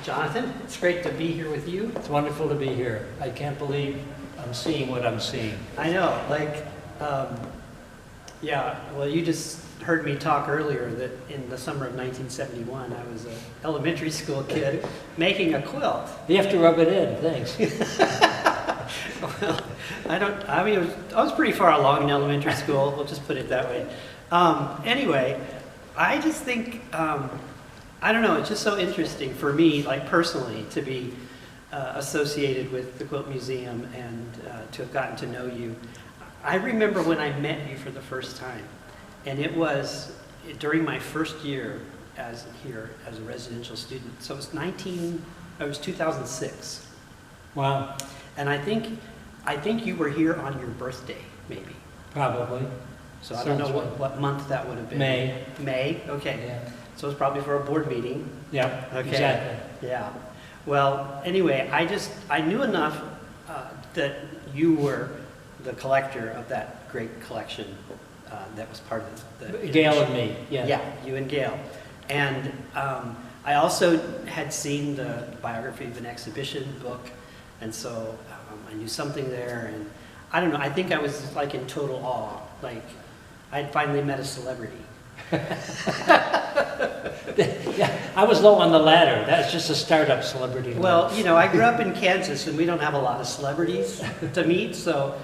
Jonathan, it's great to be here with you. It's wonderful to be here. I can't believe I'm seeing what I'm seeing. I know, yeah, well, you just heard me talk earlier that in the summer of 1971, I was an elementary school kid making a quilt. You have to rub it in, thanks. Well, I was pretty far along in elementary school, we'll just put it that way. Anyway, I just think, I don't know, it's just so interesting for me, like personally, to be associated with the Quilt Museum and to have gotten to know you. I remember when I met you for the first time, and it was during my first year here as a residential student. So it was 2006. Wow. And I think you were here on your birthday, maybe. Probably. So I don't know what month that would have been. May. May, okay. Yeah. So it was probably for a board meeting. Yeah, Okay. exactly. Yeah. Well, anyway, I knew enough that you were the collector of that great collection that was part of the... Gail and me, yeah. Yeah, you and Gail. And I also had seen the biography of an exhibition book, and so I knew something there, and I don't know, I think I was like in total awe, like I'd finally met a celebrity. Yeah, I was low on the ladder. That's just a startup celebrity. Well, you know, I grew up in Kansas, and we don't have a lot of celebrities to meet, so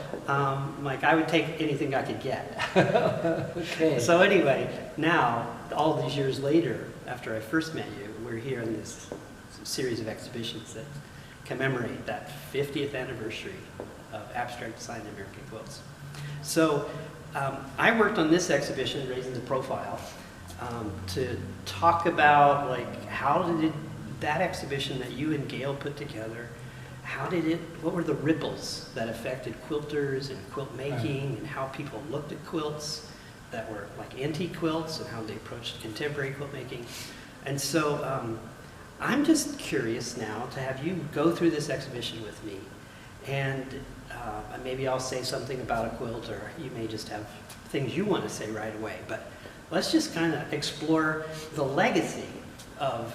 like I would take anything I could get. Okay. So anyway, now, all these years later, after I first met you, we're here in this series of exhibitions that commemorate that 50th anniversary of abstract design in American quilts. So I worked on this exhibition, Raising the Profile, to talk about like how did that exhibition that you and Gail put together, what were the ripples that affected quilters and quilt making, and how people looked at quilts that were like antique quilts and how they approached contemporary quilt making. And so I'm just curious now to have you go through this exhibition with me, and maybe I'll say something about a quilt, or you may just have things you want to say right away, but let's just kind of explore the legacy of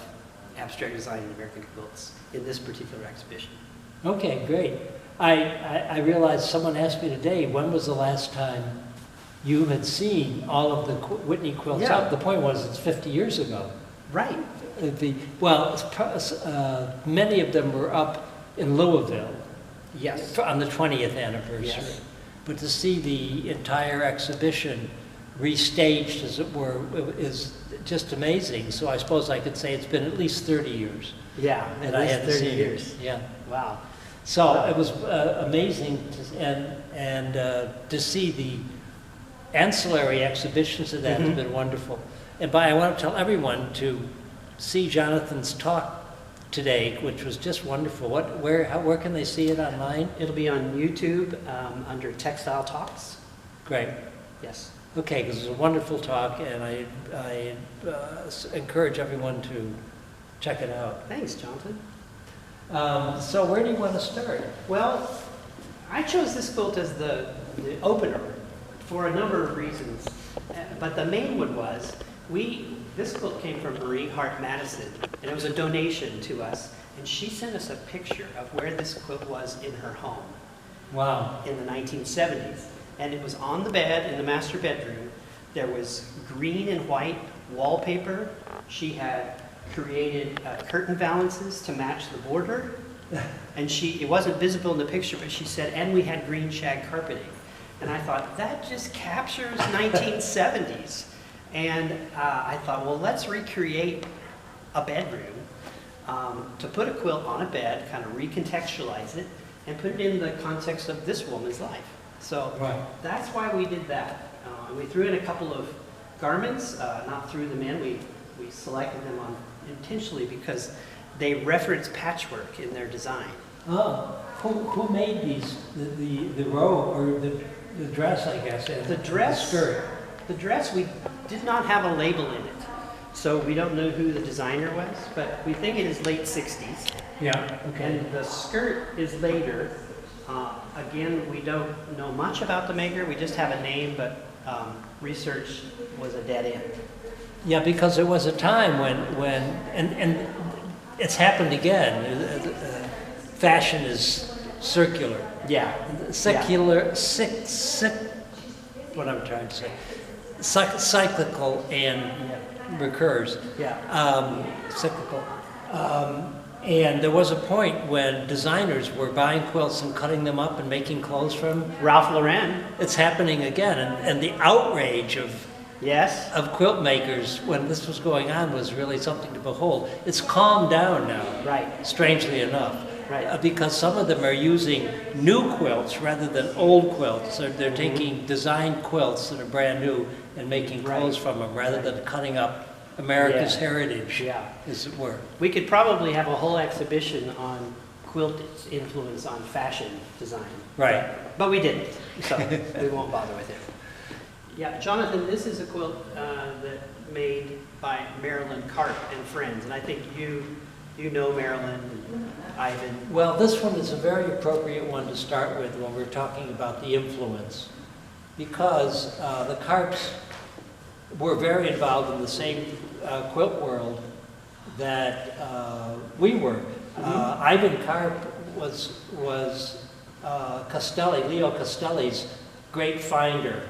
abstract design in American quilts in this particular exhibition. Okay, great. I realized someone asked me today, when was the last time you had seen all of the Whitney quilts up? The point was, it's 50 years ago. Right. Many of them were up in Louisville. Yes. On the 20th anniversary. Yes. But to see the entire exhibition restaged, as it were, is just amazing. So I suppose I could say it's been at least 30 years. Yeah, and at I least hadn't 30 seen years. it. Yeah. Wow. So it was amazing to see the ancillary exhibitions of that. Has been wonderful. And I want to tell everyone to see Jonathan's talk today, which was just wonderful. Where can they see it online? It'll be on YouTube under Textile Talks. Great. Yes. Okay, because it was a wonderful talk, and I encourage everyone to check it out. Thanks, Jonathan. So where do you want to start? Well, I chose this quilt as the opener for a number of reasons, but the main one was this quilt came from Marie Hart Madison, and it was a donation to us, and she sent us a picture of where this quilt was in her home. Wow. In the 1970s. And it was on the bed in the master bedroom. There was green and white wallpaper. She had created curtain valances to match the border. And it wasn't visible in the picture, but she said, and we had green shag carpeting. And I thought, that just captures 1970s. And I thought, well, let's recreate a bedroom to put a quilt on a bed, kind of recontextualize it, and put it in the context of this woman's life. So that's why we did that. We threw in a couple of garments, not threw them in. We selected them intentionally because they reference patchwork in their design. Oh, who made these? The robe or the dress, I guess. And the dress. The skirt. The dress, we did not have a label in it, so we don't know who the designer was, but we think it is late 60s. Yeah. Okay. And the skirt is later. Again, we don't know much about the maker. We just have a name, but research was a dead end. Yeah, because there was a time when it's happened again. Fashion is circular. Yeah. Secular, what I'm trying to say, cyclical and recurs. Yeah. Cyclical. And there was a point when designers were buying quilts and cutting them up and making clothes from them. Ralph Lauren. It's happening again, and the outrage of Yes. quilt makers when this was going on was really something to behold. It's calmed down now, Right. strangely enough, Right. because some of them are using new quilts rather than old quilts. They're taking design quilts that are brand new and making clothes from them rather than cutting up America's heritage, as it were. We could probably have a whole exhibition on quilt's influence on fashion design. Right. But we didn't, so we won't bother with it. Yeah, Jonathan, this is a quilt that made by Marilyn Karp and friends, and I think you know Marilyn and Ivan. Well, this one is a very appropriate one to start with when we're talking about the influence, because the Karps were very involved in the same quilt world that we were. Ivan Karp was Leo Castelli's great finder.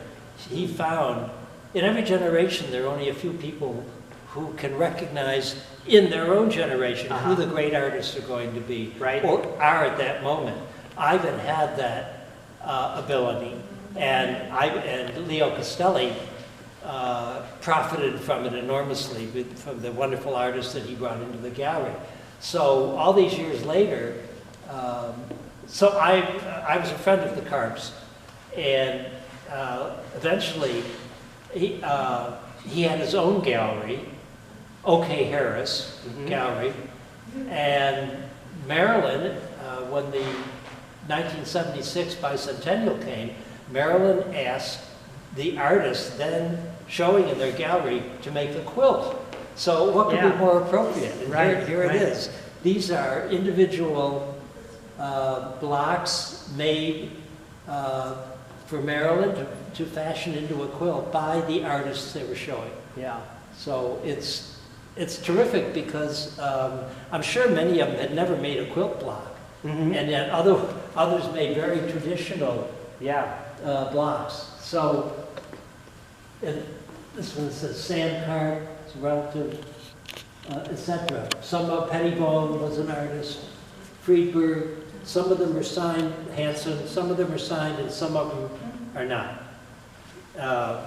He found, in every generation, there are only a few people who can recognize in their own generation who the great artists are going to be, or are at that moment. Ivan had that ability, and Leo Castelli profited from it enormously from the wonderful artists that he brought into the gallery. So all these years later, so I was a friend of the Karps, and eventually he had his own gallery, O.K. Harris Gallery, and Marilyn, when the 1976 bicentennial came, Marilyn asked the artists then showing in their gallery to make a quilt. So what could be more appropriate? And here it is. These are individual blocks made for Marilyn to fashion into a quilt by the artists they were showing. Yeah. So it's terrific because I'm sure many of them had never made a quilt block, and yet others made very traditional blocks. So this one says sand cart, it's relative, etc. Some of Pettibone was an artist, Friedberg. Some of them are signed Hanson, some of them are signed, and some of them are not.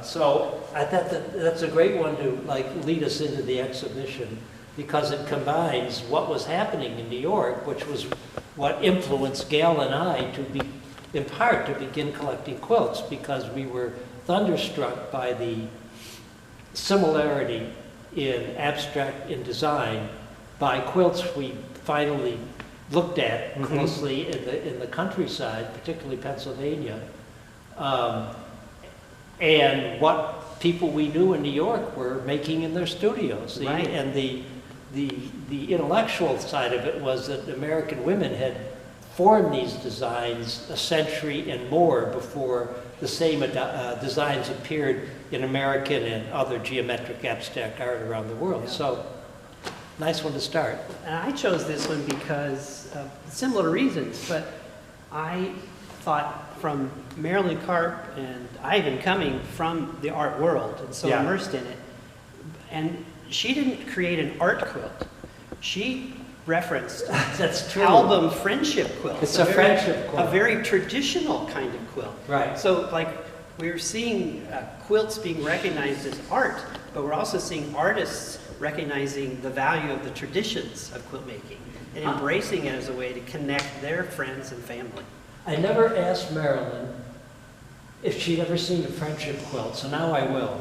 So I thought that's a great one to lead us into the exhibition, because it combines what was happening in New York, which was what influenced Gail and I in part to begin collecting quilts, because we were thunderstruck by the similarity in abstract in design by quilts we finally looked at closely in the countryside, particularly Pennsylvania, and what people we knew in New York were making in their studios. And the intellectual side of it was that American women had formed these designs a century and more before the same designs appeared in American and other geometric abstract art around the world. So, nice one to start. And I chose this one because of similar reasons, but I thought from Marilyn Karp and Ivan coming from the art world and so immersed in it, and she didn't create an art quilt. She referenced That's true. album friendship quilt. It's a friendship quilt. A very traditional kind of quilt. Right. So we're seeing quilts being recognized as art, but we're also seeing artists recognizing the value of the traditions of quilt making and embracing it as a way to connect their friends and family. I never asked Marilyn if she'd ever seen a friendship quilt, so now I will.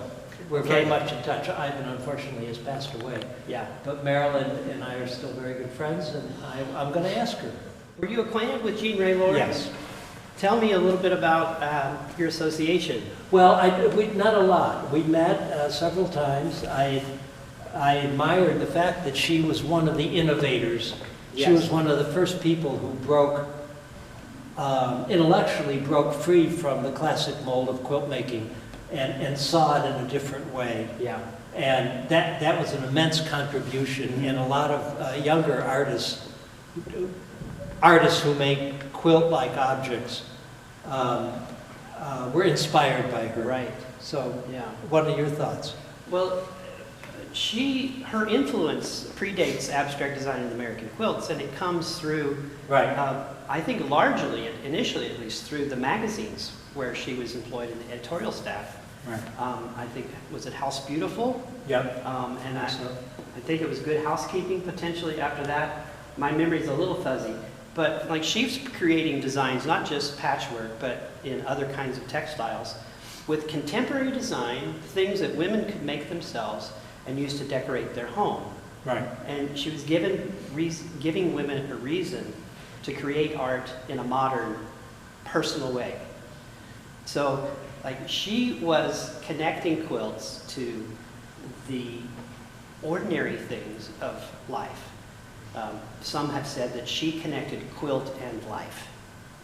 We're very much in touch. Ivan, unfortunately, has passed away. Yeah. But Marilyn and I are still very good friends, and I'm going to ask her. Were you acquainted with Jean Ray Lawrence? Yes. Tell me a little bit about your association. Well, not a lot. We met several times. I admired the fact that she was one of the innovators. Yes. She was one of the first people who intellectually broke free from the classic mold of quilt making. and saw it in a different way. Yeah. And that was an immense contribution, and a lot of younger artists who make quilt-like objects were inspired by her. Right. So, Yeah. what are your thoughts? Well, her influence predates abstract design in American quilts, and it comes through, Right. I think largely, initially at least, through the magazines where she was employed in the editorial staff. Right. I think, was it House Beautiful? Yep. And I think it was Good Housekeeping potentially after that. My memory's a little fuzzy. But like she's creating designs, not just patchwork, but in other kinds of textiles, with contemporary design, things that women could make themselves and use to decorate their home. Right. And she was giving women a reason to create art in a modern, personal way. So, like, she was connecting quilts to the ordinary things of life. Some have said that she connected quilt and life.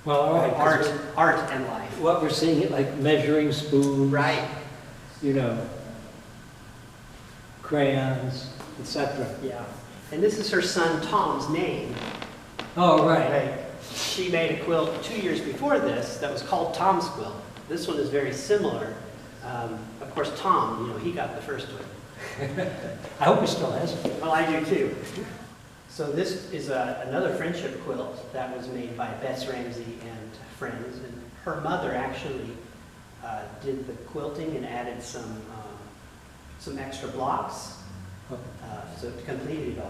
Well, all right. Art and life. What we're seeing, like measuring spoons, Right. you know, crayons, etc. Yeah. And this is her son Tom's name. Oh, right. Right. She made a quilt 2 years before this that was called Tom's quilt. This one is very similar. Of course, Tom, he got the first one. I hope he still has it. Well, I do too. So this is another friendship quilt that was made by Bess Ramsey and friends. And her mother actually did the quilting and added some extra blocks, so it completed it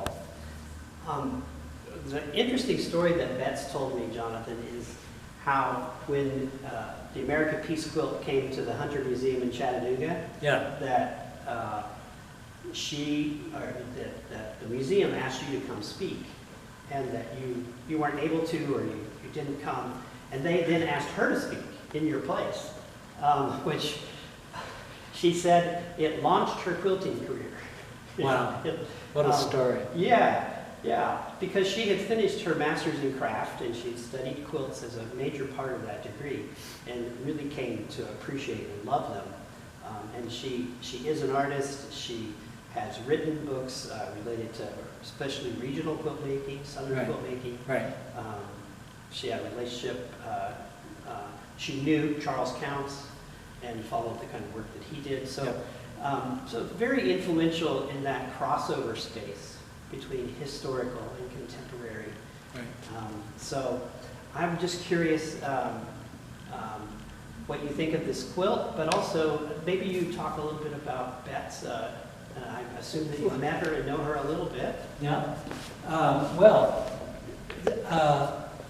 all. The interesting story that Betts told me, Jonathan, is how when the American Peace Quilt came to the Hunter Museum in Chattanooga, Yeah. that the museum asked you to come speak, and that you weren't able to, or you didn't come, and they then asked her to speak in your place, which she said it launched her quilting career. Wow. What a story. Yeah. Yeah, because she had finished her master's in craft and she'd studied quilts as a major part of that degree and really came to appreciate and love them. And she is an artist. She has written books related to especially regional quilt making, southern quilt making. Right. She had a relationship. She knew Charles Counts and followed the kind of work that he did. So, so very influential in that crossover space between historical and contemporary. Right. So I'm just curious what you think of this quilt, but also maybe you talk a little bit about Betts. I assume that you've met her and know her a little bit. Yeah.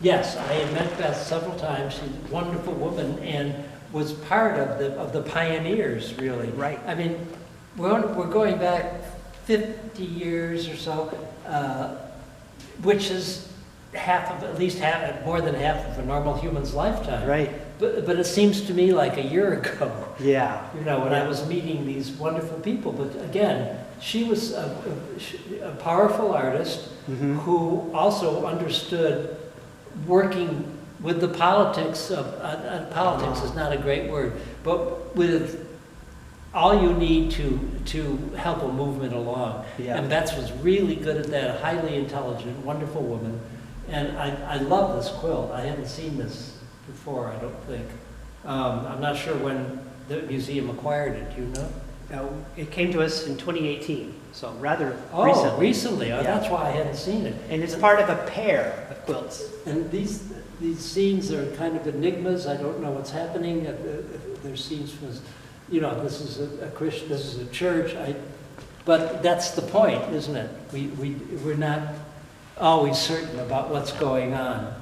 Yes, I have met Beth several times. She's a wonderful woman and was part of the pioneers, really. Right. I mean, we're going back 50 years or so, which is more than half of a normal human's lifetime. Right. But it seems to me like a year ago. Yeah. When I was meeting these wonderful people. But again, she was a powerful artist who also understood working with the politics of, politics is not a great word, but with all you need to help a movement along. Yeah. And Betts was really good at that, a highly intelligent, wonderful woman. And I love this quilt. I hadn't seen this before, I don't think. I'm not sure when the museum acquired it, do you know? It came to us in 2018, so rather recently. recently. Oh, that's why I hadn't seen it. And it's part of a pair of quilts. And these scenes are kind of enigmas. I don't know what's happening. There's scenes from, this is a Christian, this is a church. But that's the point, isn't it? We're not always certain about what's going on.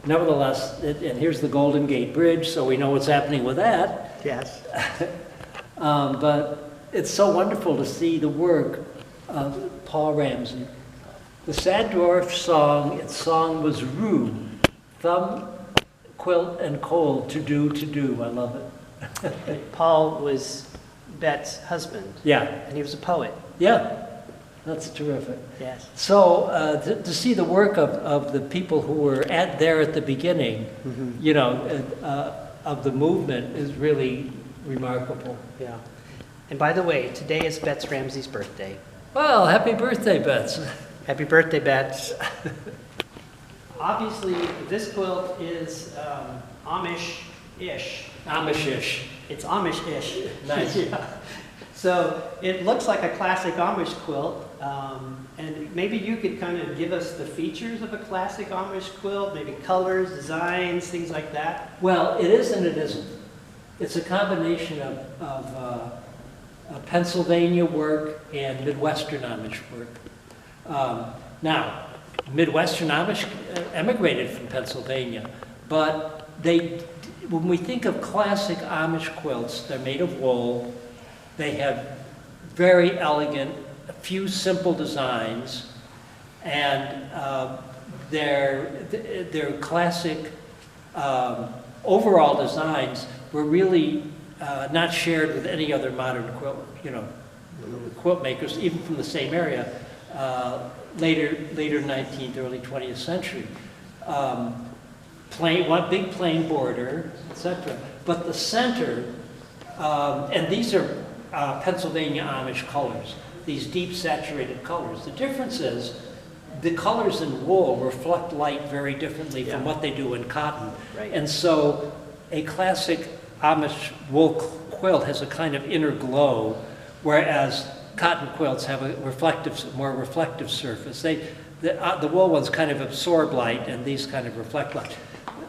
Nevertheless, and here's the Golden Gate Bridge, so we know what's happening with that. Yes. But it's so wonderful to see the work of Paul Ramsey. The Sad Dwarf song, its song was Rue, thumb, quilt, and cold, to do. I love it. Paul was Betts' husband. Yeah. And he was a poet. Yeah, that's terrific. Yes. So to see the work of the people who were there at the beginning, of the movement is really remarkable. Yeah. And by the way, today is Bets Ramsey's birthday. Well, happy birthday, Bets. Happy birthday, Bets. Obviously, this quilt is Amish-ish. Amish-ish. It's Amish-ish. Nice. Yeah. So it looks like a classic Amish quilt. And maybe you could kind of give us the features of a classic Amish quilt, maybe colors, designs, things like that. Well, it is and it isn't. It's a combination of Pennsylvania work and Midwestern Amish work. Now, Midwestern Amish emigrated from Pennsylvania, but when we think of classic Amish quilts, they're made of wool. They have very elegant, a few simple designs, and their classic overall designs were really not shared with any other modern quilt makers, even from the same area, later 19th, early 20th century. One big plain border, etc. But the center, and these are Pennsylvania Amish colors, these deep saturated colors. The difference is the colors in wool reflect light very differently from what they do in cotton. Right. And so a classic Amish wool quilt has a kind of inner glow, whereas cotton quilts have a more reflective surface. The wool ones kind of absorb light, and these kind of reflect light.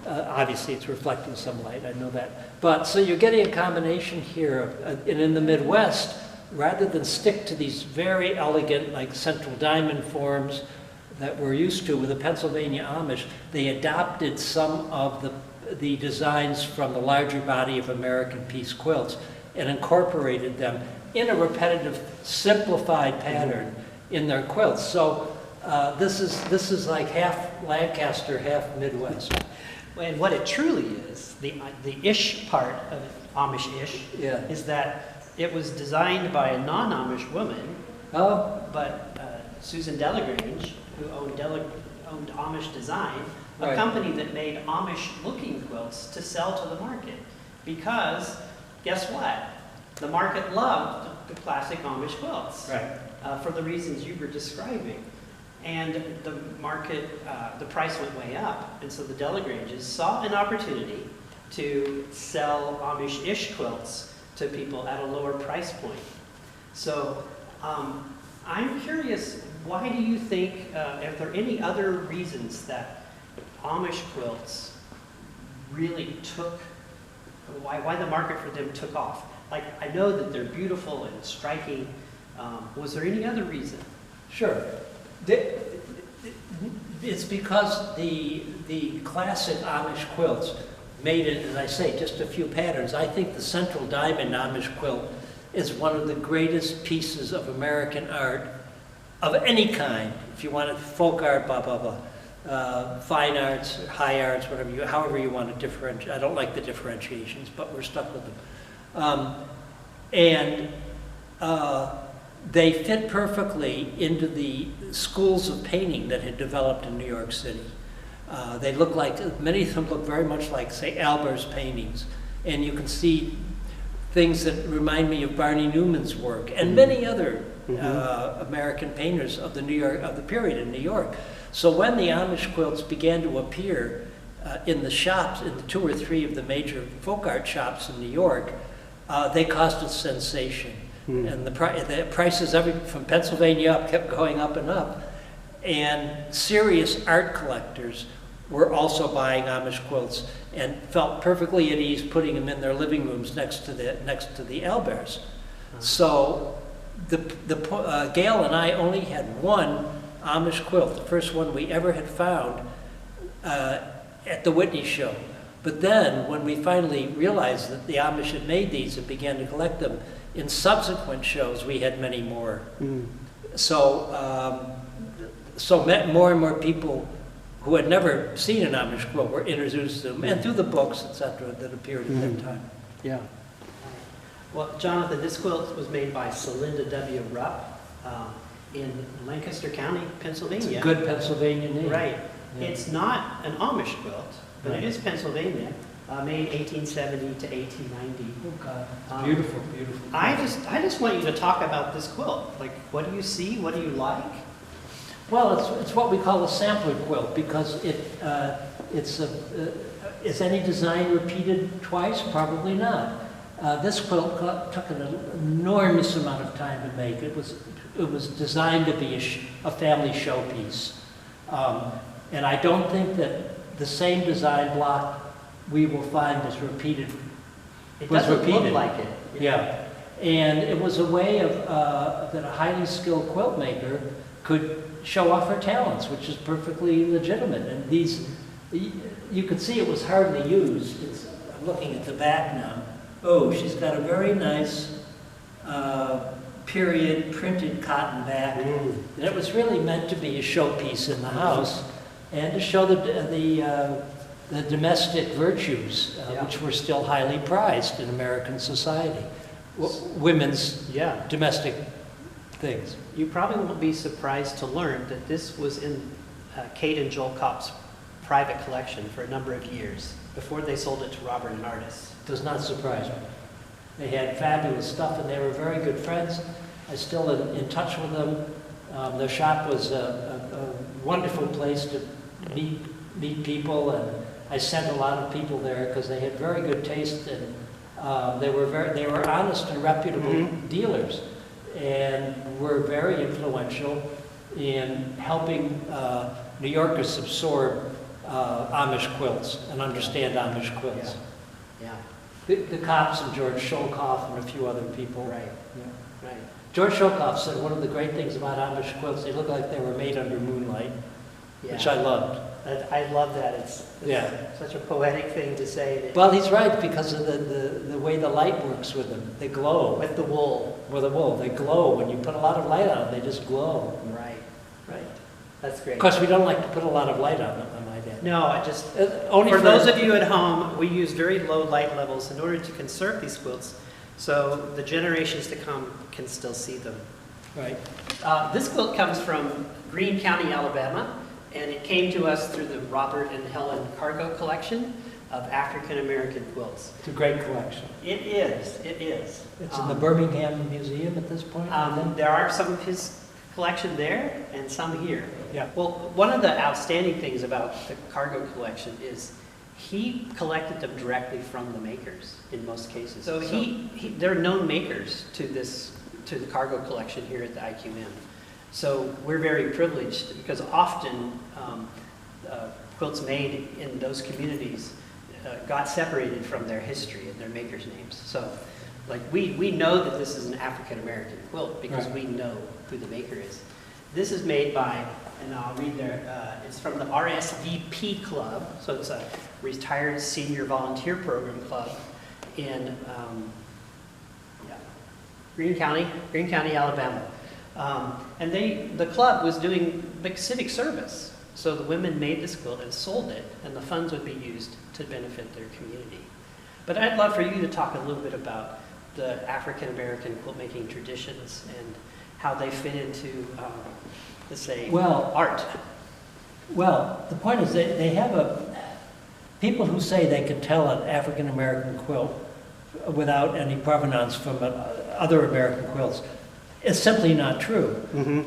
Obviously, it's reflecting some light, I know that. But so you're getting a combination here, and in the Midwest, rather than stick to these very elegant, like central diamond forms that we're used to with the Pennsylvania Amish, they adopted some of the designs from the larger body of American piece quilts and incorporated them in a repetitive, simplified pattern in their quilts. So this is like half Lancaster, half Midwest. And what it truly is, the ish part of Amish-ish, is that it was designed by a non-Amish woman, but Susan Delagrange, who owned Amish Design, a company that made Amish-looking quilts to sell to the market. Because, guess what? The market loved the classic Amish quilts, for the reasons you were describing. And the market, the price went way up. And so the Delagranges saw an opportunity to sell Amish-ish quilts to people at a lower price point. So I'm curious, why do you think, are there any other reasons that Amish quilts really took, why the market for them took off? Like, I know that they're beautiful and striking. Was there any other reason? Sure. It's because the classic Amish quilts made it, as I say, just a few patterns. I think the central diamond Amish quilt is one of the greatest pieces of American art of any kind. If you want it, folk art, blah, blah, blah. Fine arts, high arts, however you want to differentiate. I don't like the differentiations, but we're stuck with them. They fit perfectly into the schools of painting that had developed in New York City. They look like, many of them look very much like, say, Albert's paintings. And you can see things that remind me of Barney Newman's work and many other American painters of the period in New York. So when the Amish quilts began to appear in the shops, in the 2 or 3 of the major folk art shops in New York, they caused a sensation. And the prices from Pennsylvania up kept going up and up. And serious art collectors were also buying Amish quilts and felt perfectly at ease putting them in their living rooms next to the Alberts. So Gail and I only had one Amish quilt, the first one we ever had found at the Whitney show. But then when we finally realized that the Amish had made these and began to collect them, in subsequent shows we had many more. So more and more people who had never seen an Amish quilt were introduced to them, and through the books, etc., that appeared at that time. Yeah. Well, Jonathan, this quilt was made by Celinda W. Rupp in Lancaster County, Pennsylvania. It's a good Pennsylvania name. Right. Yeah. It's not an Amish quilt, but it is Pennsylvania. made 1870 to 1890. Oh, God. Beautiful, beautiful. I just want you to talk about this quilt. Like, what do you see? What do you like? Well, it's what we call a sampler quilt because is any design repeated twice? Probably not. This quilt took an enormous amount of time to make. It was designed to be a family showpiece. And I don't think that the same design block we will find was repeated. It doesn't look like it. Yeah. And it was a way of that a highly skilled quilt maker could show off her talents, which is perfectly legitimate. And these, you could see it was hardly used. I'm looking at the back now. Oh, she's got a very nice period printed cotton back. And it was really meant to be a showpiece in the house and to show the domestic virtues, which were still highly prized in American society. Women's domestic things. You probably won't be surprised to learn that this was in Kate and Joel Kopp's private collection for a number of years before they sold it to Robert and Artis. Does not surprise me. They had fabulous stuff and they were very good friends. I'm still in touch with them. Their shop was a wonderful place to meet people, and I sent a lot of people there because they had very good taste, and they were honest and reputable dealers, and were very influential in helping New Yorkers absorb Amish quilts and understand Amish quilts. Yeah. The Kopps and George Sholkoff and a few other people. Right. Yeah. Right. George Sholkoff said one of the great things about Amish quilts, they look like they were made under moonlight, which I loved. I love that. It's such a poetic thing to say. Well, he's right because of the way the light works with them. They glow. With the wool. With the wool. They glow. When you put a lot of light on them, they just glow. Right. That's great. Of course, we don't like to put a lot of light on them, I might add. No, I just... only for those of you at home, we use very low light levels in order to conserve these quilts so the generations to come can still see them. Right. This quilt comes from Greene County, Alabama, and it came to us through the Robert and Helen Cargo collection of African-American quilts. It's a great collection. It is. It's in the Birmingham Museum at this point? There are some of his collection there and some here. Yeah. Well, one of the outstanding things about the Cargo collection is he collected them directly from the makers in most cases. So they're known makers to the Cargo collection here at the IQM. So we're very privileged because often quilts made in those communities got separated from their history and their makers' names. So like we know that this is an African-American quilt because we know who the maker is. This is made by, and I'll read there, it's from the RSVP Club. So it's a Retired Senior Volunteer Program Club in Greene County, Alabama. And the club was doing big civic service. So the women made this quilt and sold it, and the funds would be used to benefit their community. But I'd love for you to talk a little bit about the African-American quilt making traditions and how they fit into, let's say, art. Well, the point is they have people who say they can tell an African-American quilt without any provenance from other American quilts. It's simply not true.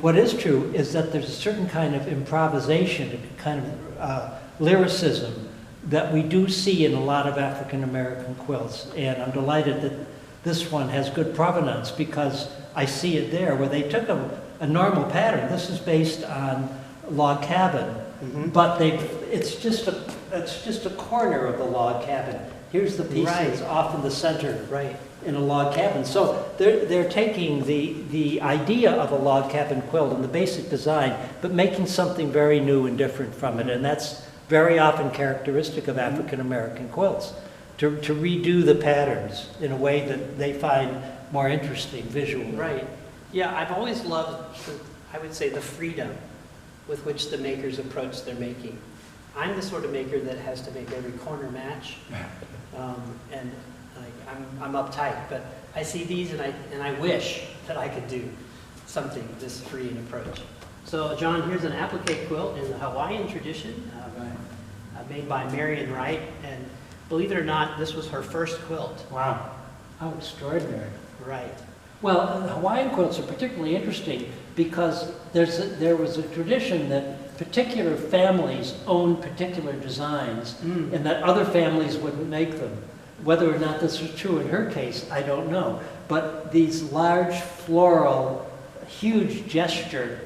What is true is that there's a certain kind of improvisation, a kind of lyricism that we do see in a lot of African-American quilts. And I'm delighted that this one has good provenance because I see it there where they took a normal pattern. This is based on log cabin, but it's just a corner of the log cabin. Here's the piece that's off in the center. In a log cabin. So they're taking the idea of a log cabin quilt and the basic design, but making something very new and different from it. And that's very often characteristic of African American quilts, to redo the patterns in a way that they find more interesting visually. Right. Yeah, I've always loved, I would say, the freedom with which the makers approach their making. I'm the sort of maker that has to make every corner match. And I'm uptight, but I see these and I wish that I could do something this free in approach. So John, here's an applique quilt in the Hawaiian tradition, made by Marion Wright, and believe it or not, this was her first quilt. Wow, how extraordinary. Right. Well, Hawaiian quilts are particularly interesting because there was a tradition that particular families owned particular designs and that other families wouldn't make them. Whether or not this was true in her case, I don't know. But these large floral, huge gesture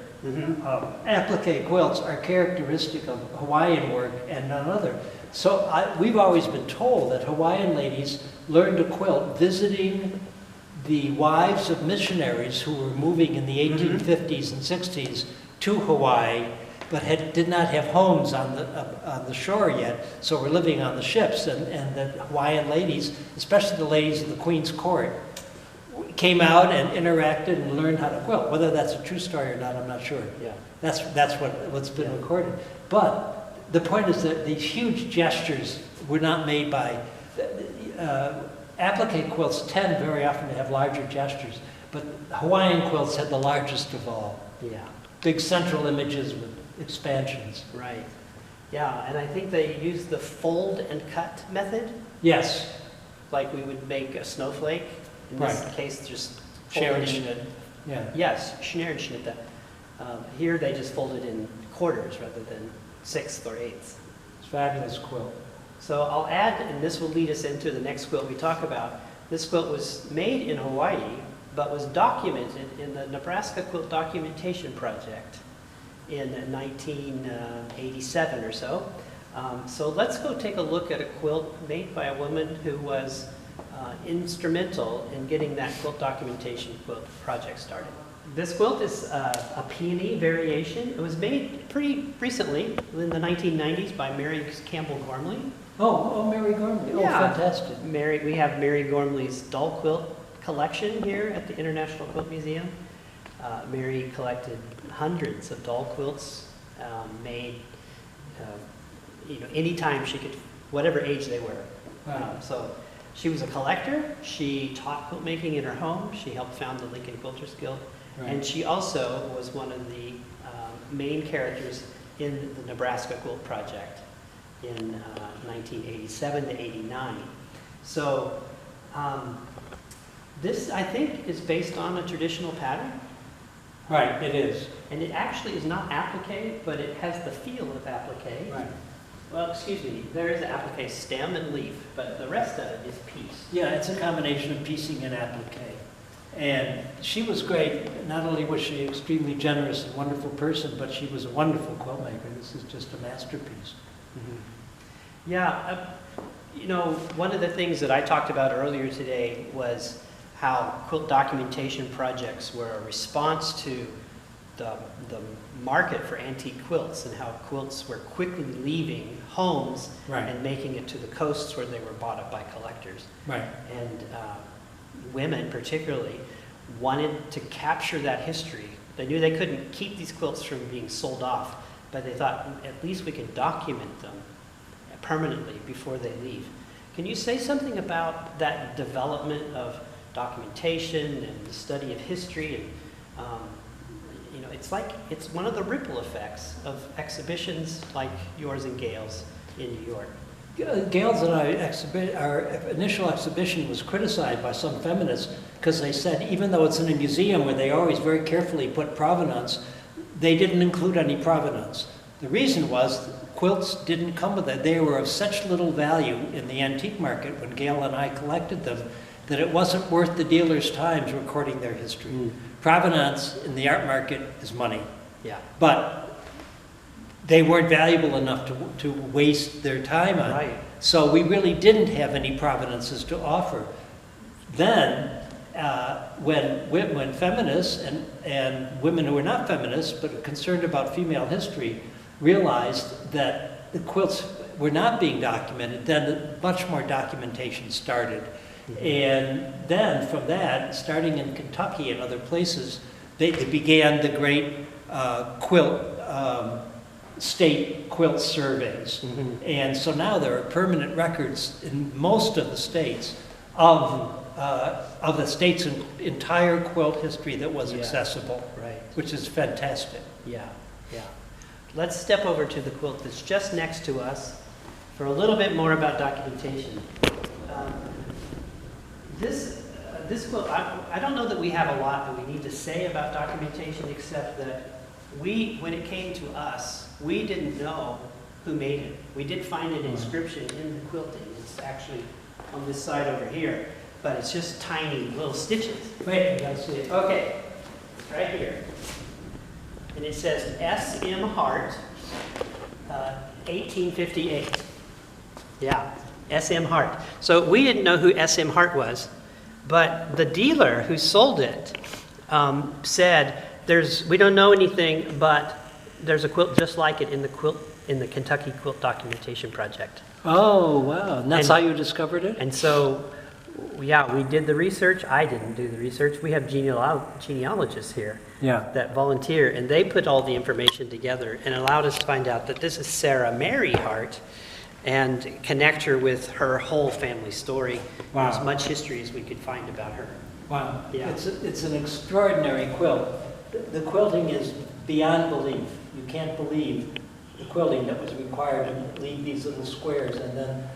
applique quilts are characteristic of Hawaiian work and none other. So we've always been told that Hawaiian ladies learned to quilt visiting the wives of missionaries who were moving in the 1850s and 60s to Hawaii, but did not have homes on the shore yet, so were living on the ships. And the Hawaiian ladies, especially the ladies of the Queen's Court, came out and interacted and learned how to quilt. Whether that's a true story or not, I'm not sure. Yeah. That's what's been recorded. But the point is that these huge gestures were not made by... applique quilts tend very often to have larger gestures, but Hawaiian quilts had the largest of all. Yeah. Big central images with expansions. Right. Yeah, and I think they used the fold and cut method. Yes. Like we would make a snowflake. In this case, just Share and fold it in. schnitt. Yeah. Yes, share and schnitt that. Here they just folded in quarters rather than sixths or eighths. It's a fabulous quilt. So I'll add, and this will lead us into the next quilt we talk about. This quilt was made in Hawaii, but was documented in the Nebraska Quilt Documentation Project in 1987 or so. So let's go take a look at a quilt made by a woman who was instrumental in getting that quilt documentation quilt project started. This quilt is a peony variation. It was made pretty recently, in the 1990s, by Mary Campbell Gormley. Oh, Mary Gormley. Oh, Yeah. fantastic. We have Mary Gormley's doll quilt collection here at the International Quilt Museum. Mary collected hundreds of doll quilts made, anytime she could, whatever age they were. Right. So she was a collector. She taught quilt making in her home. She helped found the Lincoln Quilters Guild. Right. And she also was one of the main characters in the Nebraska Quilt Project in 1987 to 89. So this, I think, is based on a traditional pattern. Right, it is. And it actually is not applique, but it has the feel of applique. Right. Well, excuse me, there is an applique stem and leaf, but the rest of it is piece. Yeah, it's a combination of piecing and applique. And she was great. Not only was she an extremely generous and wonderful person, but she was a wonderful quilt maker. This is just a masterpiece. Yeah, one of the things that I talked about earlier today was how quilt documentation projects were a response to the market for antique quilts and how quilts were quickly leaving homes and making it to the coasts where they were bought up by collectors. Right. And women particularly wanted to capture that history. They knew they couldn't keep these quilts from being sold off, but they thought at least we could document them permanently before they leave. Can you say something about that development of documentation and the study of history? And it's one of the ripple effects of exhibitions like yours and Gail's in New York. Gail's and our initial exhibition was criticized by some feminists because they said even though it's in a museum where they always very carefully put provenance, they didn't include any provenance. The reason was quilts didn't come with it. They were of such little value in the antique market when Gail and I collected them that it wasn't worth the dealer's time recording their history. Provenance in the art market is money. Yeah. But they weren't valuable enough to waste their time on. Right. So we really didn't have any provenances to offer. Then, when feminists and women who were not feminists but concerned about female history realized that the quilts were not being documented, then much more documentation started. And then from that, starting in Kentucky and other places, they began the great state quilt surveys. And so now there are permanent records in most of the states of the state's entire quilt history that was accessible, which is fantastic. Yeah, yeah. Let's step over to the quilt that's just next to us. for a little bit more about documentation. This quilt, I don't know that we have a lot that we need to say about documentation, except that when it came to us, we didn't know who made it. We did find an inscription in the quilting. It's actually on this side over here, but it's just tiny little stitches. Wait, you gotta see it. Okay, it's right here. And it says S.M. Hart, 1858. Yeah, S.M. Hart. So we didn't know who S.M. Hart was, but the dealer who sold it said, we don't know anything, but there's a quilt just like it in the Kentucky Quilt Documentation Project. Oh, wow. And that's how you discovered it? And so, yeah, we did the research. I didn't do the research. We have genealogists here that volunteer, and they put all the information together and allowed us to find out that this is Sarah Mary Hart and connect her with her whole family story, as much history as we could find about her. Wow. Yeah. It's an extraordinary quilt. The quilting is beyond belief. You can't believe the quilting that was required to leave these little squares, and then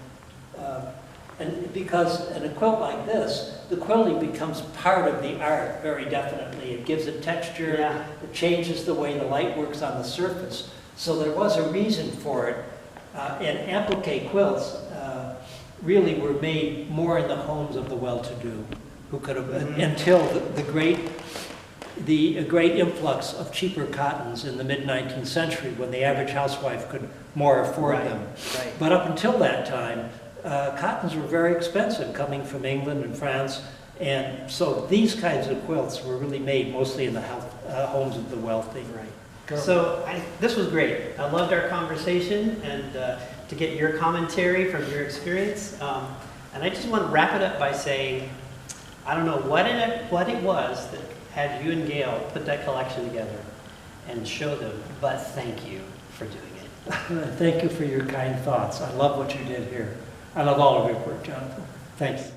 because in a quilt like this, the quilting becomes part of the art very definitely. It gives it texture. Yeah. It changes the way the light works on the surface. So there was a reason for it. And applique quilts really were made more in the homes of the well-to-do, who could have until the great influx of cheaper cottons in the mid-19th century, when the average housewife could more afford them. Right. But up until that time, cottons were very expensive, coming from England and France, and so these kinds of quilts were really made mostly in the homes of the wealthy. Right. So this was great. I loved our conversation, and to get your commentary from your experience. And I just want to wrap it up by saying, I don't know what it was that had you and Gail put that collection together and show them, but thank you for doing it. Thank you for your kind thoughts. I love what you did here. I love all of your work, Jonathan. Thanks.